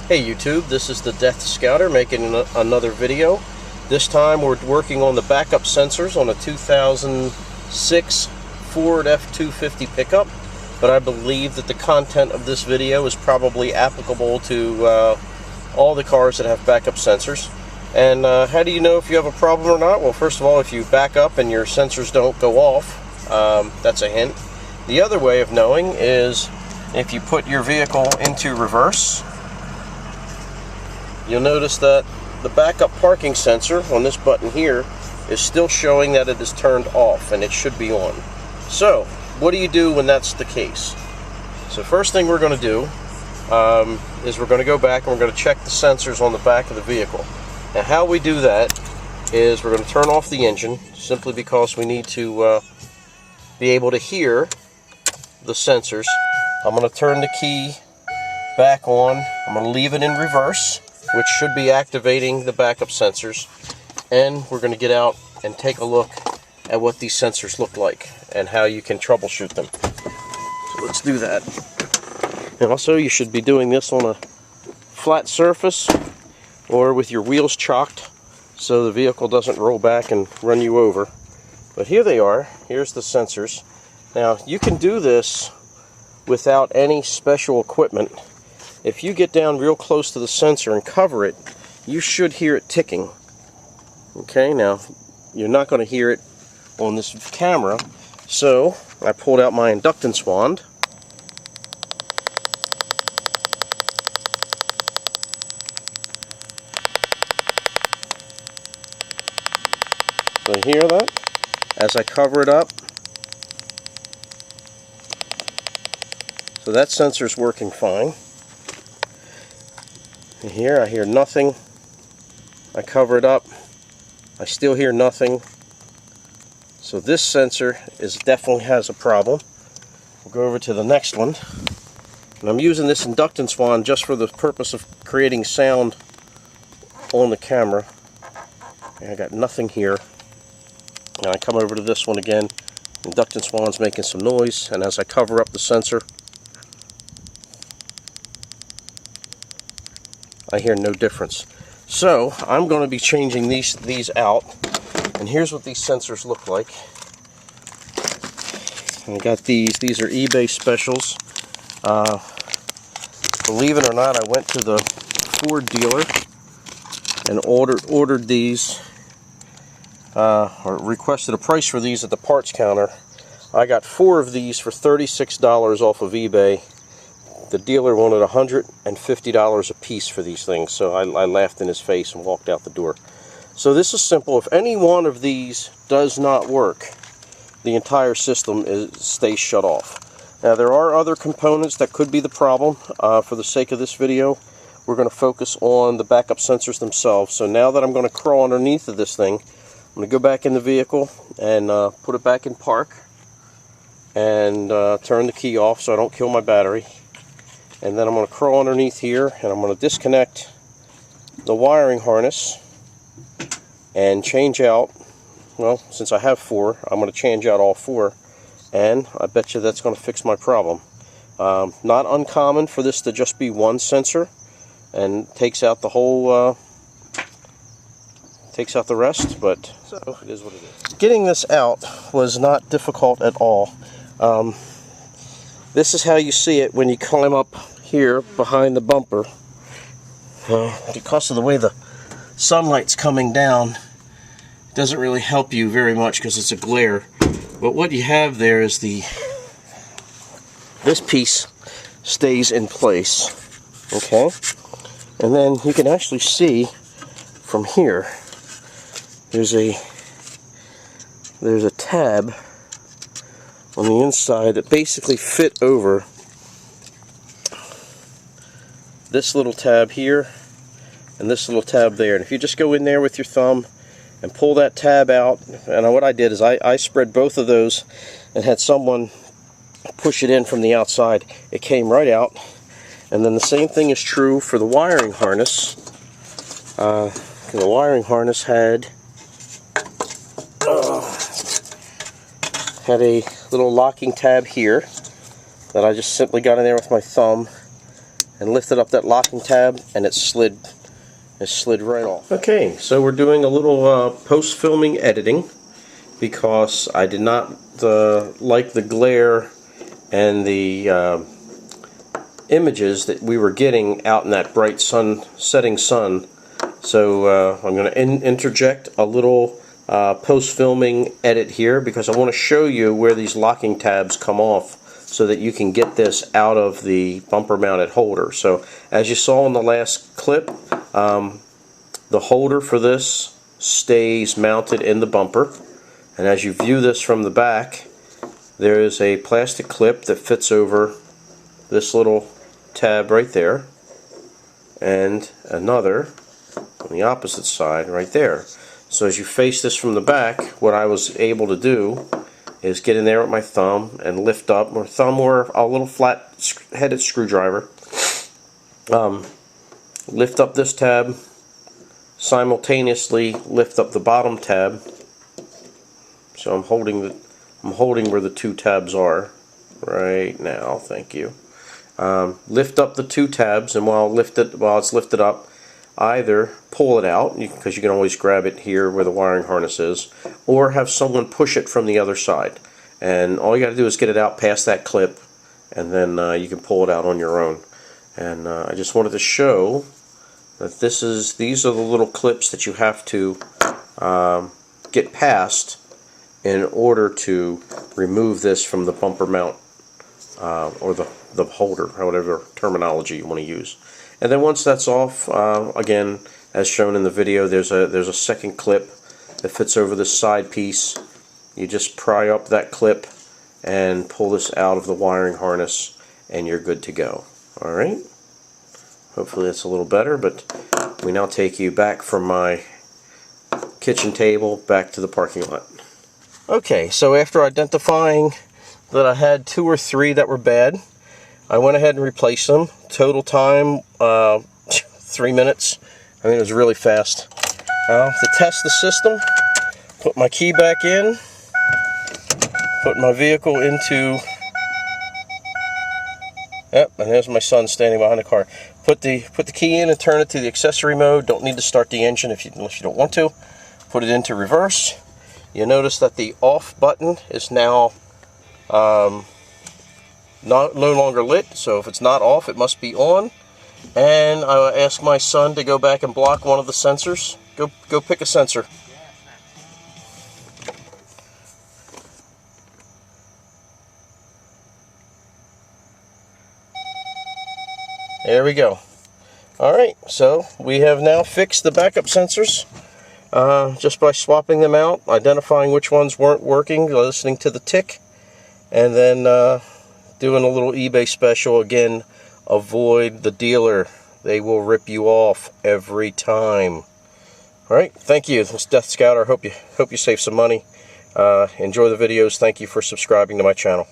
Hey YouTube, this is the Death Scouter making another video. This time we're working on the backup sensors on a 2006 Ford F250 pickup, but I believe that the content of this video is probably applicable to all the cars that have backup sensors. And how do you know if you have a problem or not? Well, first of all, if you back up and your sensors don't go off, that's a hint. The other way of knowing is if you put your vehicle into reverse, you'll notice that the backup parking sensor on this button here is still showing that it is turned off, and it should be on. So, what do you do when that's the case? So first thing we're going to do is we're going to go back and we're going to check the sensors on the back of the vehicle. And how we do that is we're going to turn off the engine, simply because we need to be able to hear the sensors. I'm going to turn the key back on. I'm going to leave it in reverse, which should be activating the backup sensors, and we're going to get out and take a look at what these sensors look like and how you can troubleshoot them. So let's do that. And also, you should be doing this on a flat surface or with your wheels chocked so the vehicle doesn't roll back and run you over. But here they are. Here's the sensors. Now, you can do this without any special equipment. If you get down real close to the sensor and cover it, you should hear it ticking. Okay, now you're not going to hear it on this camera, so I pulled out my inductance wand. So you hear that? As I cover it up. So that sensor's working fine. Here I hear nothing. I cover it up. I still hear nothing. So this sensor definitely has a problem. We'll go over to the next one. And I'm using this inductance wand just for the purpose of creating sound on the camera. And I got nothing here. And I come over to this one again. Inductance wand's making some noise, and as I cover up the sensor, I hear no difference. So I'm going to be changing these out, and here's what these sensors look like. I got these are eBay specials. Believe it or not, I went to the Ford dealer and ordered these, or requested a price for these at the parts counter. I got 4 of these for $36 off of eBay. The dealer wanted $150 a piece for these things, so I laughed in his face and walked out the door. So this is simple. If any one of these does not work, the entire system stays shut off. Now, there are other components that could be the problem. For the sake of this video, we're going to focus on the backup sensors themselves. So now that I'm going to crawl underneath of this thing, I'm going to go back in the vehicle and put it back in park and turn the key off so I don't kill my battery. And then I'm going to crawl underneath here and I'm going to disconnect the wiring harness and change out, well, since I have 4, I'm going to change out all 4, and I bet you that's going to fix my problem. Not uncommon for this to just be one sensor and takes out the whole, takes out the rest, but so it is what it is. Getting this out was not difficult at all. This is how you see it when you climb up here behind the bumper. Because of the way the sunlight's coming down, it doesn't really help you very much because it's a glare. But what you have there is this piece stays in place. Okay? And then you can actually see from here, there's a tab on the inside that basically fit over this little tab here and this little tab there. And if you just go in there with your thumb and pull that tab out, and what I did is I spread both of those and had someone push it in from the outside. It came right out. And then the same thing is true for the wiring harness. The wiring harness had a little locking tab here that I just simply got in there with my thumb and lifted up that locking tab, and it slid right off. Okay, so we're doing a little post-filming editing because I did not like the glare and the images that we were getting out in that bright setting sun. So I'm going to interject a little post-filming edit here because I want to show you where these locking tabs come off so that you can get this out of the bumper mounted holder. So as you saw in the last clip, the holder for this stays mounted in the bumper, and as you view this from the back, there is a plastic clip that fits over this little tab right there, and another on the opposite side right there. So as you face this from the back, what I was able to do is get in there with my thumb and lift up, or thumb or a little flat-headed screwdriver, lift up this tab, simultaneously lift up the bottom tab. So I'm holding where the two tabs are right now. Thank you. Lift up the two tabs, and while it's lifted up, either pull it out, because you can always grab it here where the wiring harness is, or have someone push it from the other side. And all you got to do is get it out past that clip, and then you can pull it out on your own. And I just wanted to show that these are the little clips that you have to get past in order to remove this from the bumper mount, or the holder, whatever terminology you want to use. And then once that's off, again, as shown in the video, there's a second clip that fits over the side piece. You just pry up that clip and pull this out of the wiring harness, and you're good to go. Alright? Hopefully that's a little better, but we now take you back from my kitchen table back to the parking lot. Okay, so after identifying that I had 2 or 3 that were bad, I went ahead and replaced them. Total time, 3 minutes. I mean, it was really fast. To test the system, put my key back in, put my vehicle into, yep, and there's my son standing behind the car. Put the key in and turn it to the accessory mode. Don't need to start the engine unless you don't want to. Put it into reverse. You notice that the off button is now no longer lit, so if it's not off, it must be on. And I asked my son to go back and block one of the sensors. Go pick a sensor. There we go. Alright, so we have now fixed the backup sensors just by swapping them out, identifying which ones weren't working, listening to the tick, and then doing a little eBay special. Again, avoid the dealer. They will rip you off every time. Alright, thank you. This is Death Scouter. Hope you save some money. Enjoy the videos. Thank you for subscribing to my channel.